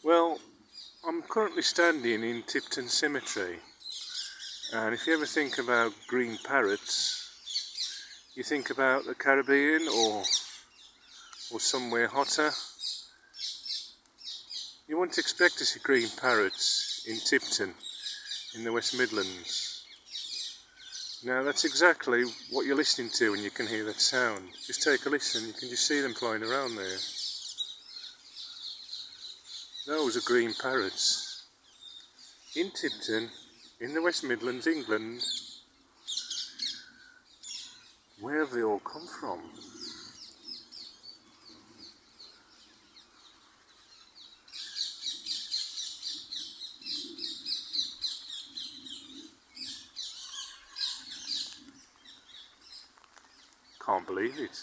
Well, I'm currently standing in Tipton Cemetery, and if you ever think about green parrots, you think about the Caribbean or somewhere hotter. You wouldn't expect to see green parrots in Tipton, in the West Midlands. Now that's exactly what you're listening to when you can hear that sound. Just take a listen, you can just see them flying around there. Those are green parrots in Tipton, in the West Midlands, England. Where have they all come from? Can't believe it.